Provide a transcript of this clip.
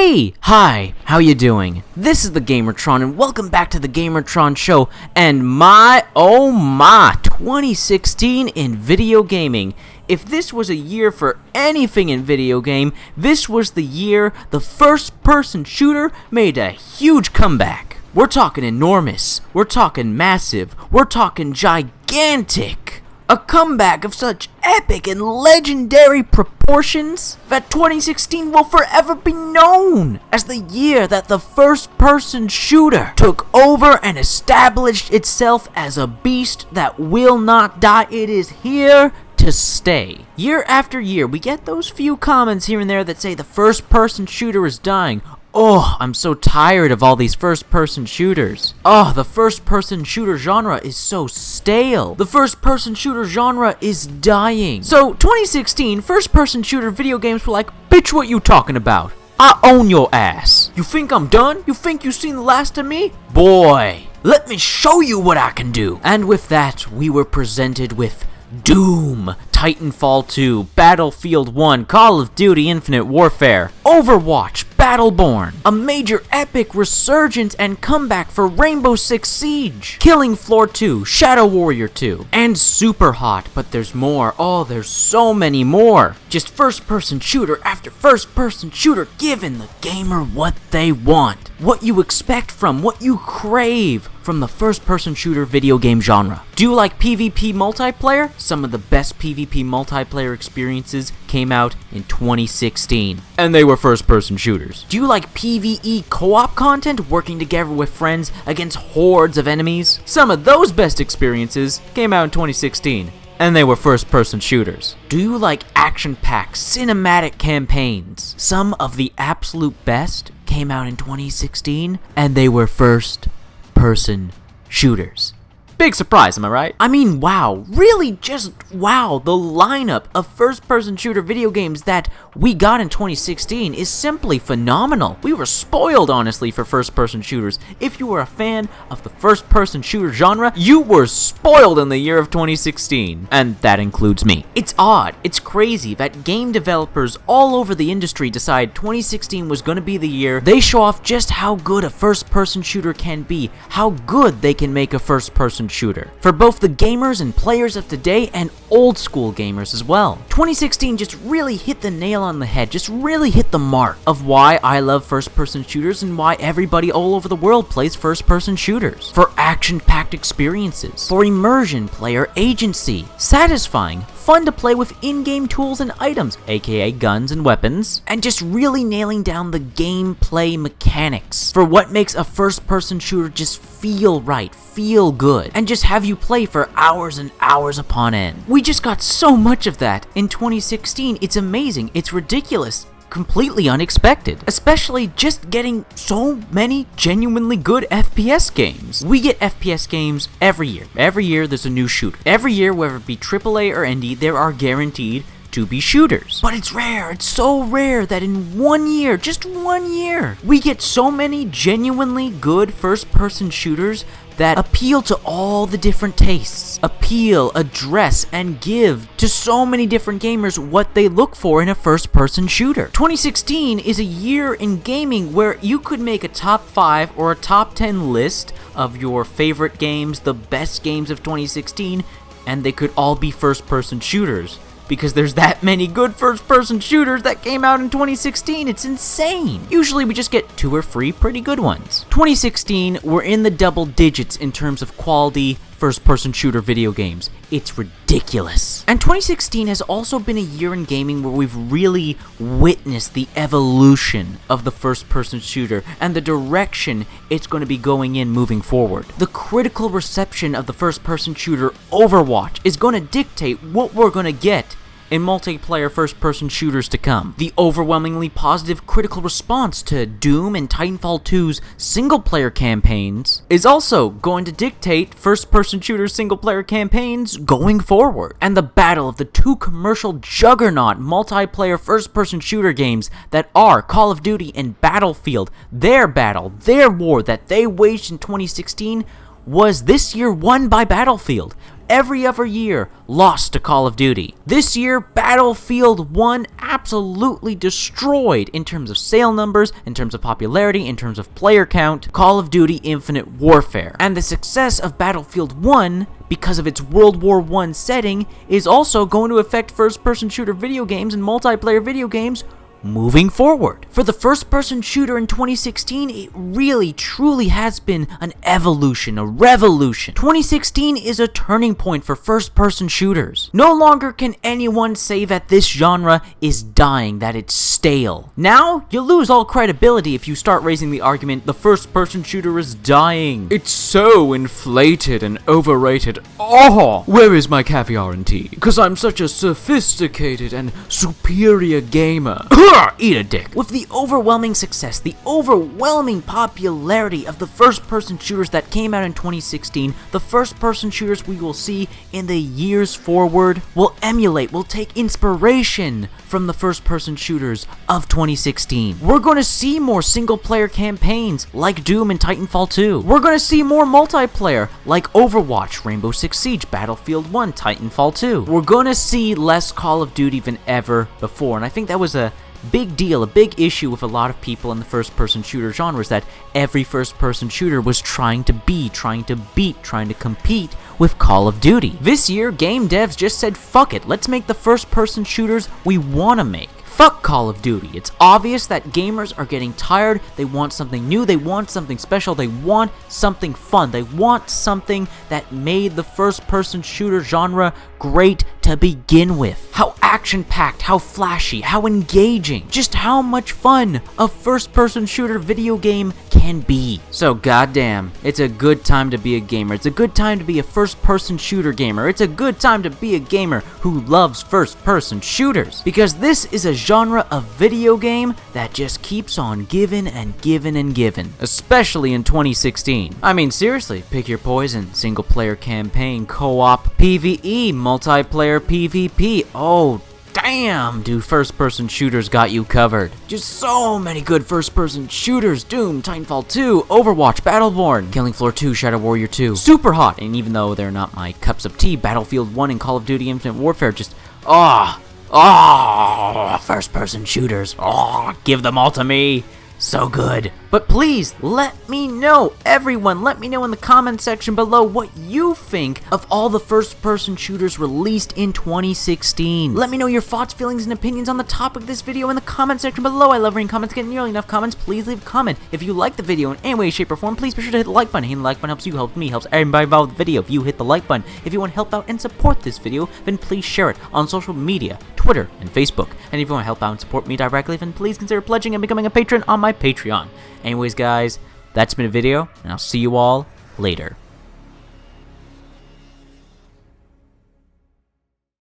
Hey! Hi, how you doing? This is the Gamertron, and welcome back to the Gamertron Show, and my, 2016 in video gaming. If this was a year for anything in video game, this was the year the first-person shooter made a huge comeback. We're talking enormous, we're talking massive, we're talking gigantic. A comeback of such epic and legendary proportions that 2016 will forever be known as the year that the first-person shooter took over and established itself as a beast that will not die. It is here to stay. Year after year, we get those few comments here and there that say the first-person shooter is dying. Oh, I'm so tired of all these first-person shooters. Oh, the first-person shooter genre is so stale. The first-person shooter genre is dying. So, 2016, first-person shooter video games were like, bitch, what you talking about? I own your ass. You think I'm done? You think you've seen the last of me? Boy, let me show you what I can do. And with that, we were presented with Doom, Titanfall 2, Battlefield 1, Call of Duty Infinite Warfare, Overwatch, Battleborn, a major epic resurgence and comeback for Rainbow Six Siege, Killing Floor 2, Shadow Warrior 2, and Superhot, but there's more. Oh, there's so many more. Just first-person shooter after first-person shooter, giving the gamer what they want, what you expect from, what you crave from the first-person shooter video game genre. Do you like PvP multiplayer? Some of the best PvP multiplayer experiences came out in 2016, and they were first-person shooters. Do you like PvE co-op content, working together with friends against hordes of enemies? Some of those best experiences came out in 2016, and they were first-person shooters. Do you like action-packed cinematic campaigns? Some of the absolute best came out in 2016, and they were first-person shooters. Big surprise, am I right? I mean, wow, really just wow, the lineup of first-person shooter video games that we got in 2016 is simply phenomenal. We were spoiled, honestly, for first-person shooters. If you were a fan of the first-person shooter genre, you were spoiled in the year of 2016, and that includes me. It's odd, it's crazy that game developers all over the industry decide 2016 was gonna be the year they show off just how good a first-person shooter can be, how good they can make a first-person shooter for both the gamers and players of today and old school gamers as well. 2016 just really hit the nail on the head, just really hit the mark of why I love first-person shooters and why everybody all over the world plays first-person shooters. For action-packed experiences, for immersion, player agency, satisfying, fun to play with in-game tools and items, aka guns and weapons, and just really nailing down the gameplay mechanics for what makes a first-person shooter just feel right, feel good, and just have you play for hours and hours upon end. We just got so much of that in 2016. It's amazing, it's ridiculous, completely unexpected, especially just getting so many genuinely good FPS games. We get FPS games every year. Every year there's a new shooter. Every year, whether it be AAA or indie, there are guaranteed to be shooters. But it's rare, it's so rare that in 1 year, just 1 year, we get so many genuinely good first-person shooters that appeal to all the different tastes, appeal, address, and give to so many different gamers what they look for in a first-person shooter. 2016 is a year in gaming where you could make a top 5 or a top 10 list of your favorite games, the best games of 2016, and they could all be first-person shooters. Because there's that many good first-person shooters that came out in 2016, it's insane. Usually we just get 2 or 3 pretty good ones. 2016, we're in the double digits in terms of quality first-person shooter video games. It's ridiculous. And 2016 has also been a year in gaming where we've really witnessed the evolution of the first-person shooter and the direction it's going to be going in moving forward. The critical reception of the first-person shooter Overwatch is going to dictate what we're going to get in multiplayer first-person shooters to come. The overwhelmingly positive critical response to Doom and Titanfall 2's single-player campaigns is also going to dictate first-person shooter single-player campaigns going forward. And the battle of the two commercial juggernaut multiplayer first-person shooter games that are Call of Duty and Battlefield, their battle, their war that they waged in 2016 was this year won by Battlefield. every other year lost to Call of Duty. This year, Battlefield 1 absolutely destroyed in terms of sale numbers, in terms of popularity, in terms of player count, Call of Duty Infinite Warfare. And the success of Battlefield 1, because of its World War I setting, is also going to affect first-person shooter video games and multiplayer video games moving forward. For the first-person shooter in 2016, it really, truly has been an evolution, a revolution. 2016 is a turning point for first-person shooters. No longer can anyone say that this genre is dying, that it's stale. Now, you lose all credibility if you start raising the argument the first-person shooter is dying. It's so inflated and overrated. Oh, where is my caviar and tea? Because I'm such a sophisticated and superior gamer. Eat a dick. With the overwhelming success, the overwhelming popularity of the first-person shooters that came out in 2016, the first-person shooters we will see in the years forward will emulate, will take inspiration from the first-person shooters of 2016. We're going to see more single-player campaigns like Doom and Titanfall 2. We're going to see more multiplayer like Overwatch, Rainbow Six Siege, Battlefield 1, Titanfall 2. We're going to see less Call of Duty than ever before, and I think that was a big deal, a big issue with a lot of people in the first-person shooter genre, is that every first-person shooter was trying to beat, trying to compete with Call of Duty. This year, game devs just said, fuck it, let's make the first-person shooters we want to make. Fuck Call of Duty. It's obvious that gamers are getting tired, they want something new, they want something special, they want something fun, they want something that made the first-person shooter genre great to begin with. How action-packed, how flashy, how engaging, just how much fun a first-person shooter video game can be. So goddamn, it's a good time to be a gamer. It's a good time to be a first-person shooter gamer. It's a good time to be a gamer who loves first-person shooters, because this is a genre of video game that just keeps on giving and giving and giving, especially in 2016. I mean, seriously, pick your poison. Single-player campaign, co-op, PvE, multiplayer PvP. Oh, damn, do first-person shooters got you covered. Just so many good first-person shooters. Doom, Titanfall 2, Overwatch, Battleborn, Killing Floor 2, Shadow Warrior 2. Super hot, and even though they're not my cups of tea, Battlefield 1 and Call of Duty Infinite Warfare just, first-person shooters. Give them all to me. So good. But please, let me know, everyone, let me know in the comment section below what you think of all the first-person shooters released in 2016. Let me know your thoughts, feelings, and opinions on the topic of this video in the comment section below. I love reading comments, getting nearly enough comments. Please leave a comment. If you like the video in any way, shape, or form, please be sure to hit the like button. Hitting the like button helps you, helps me, helps everybody involved with the video. If you hit the like button, if you want to help out and support this video, then please share it on social media, Twitter, and Facebook. And if you want to help out and support me directly, then please consider pledging and becoming a patron on my Patreon. Anyways, guys, that's been a video, and I'll see you all later.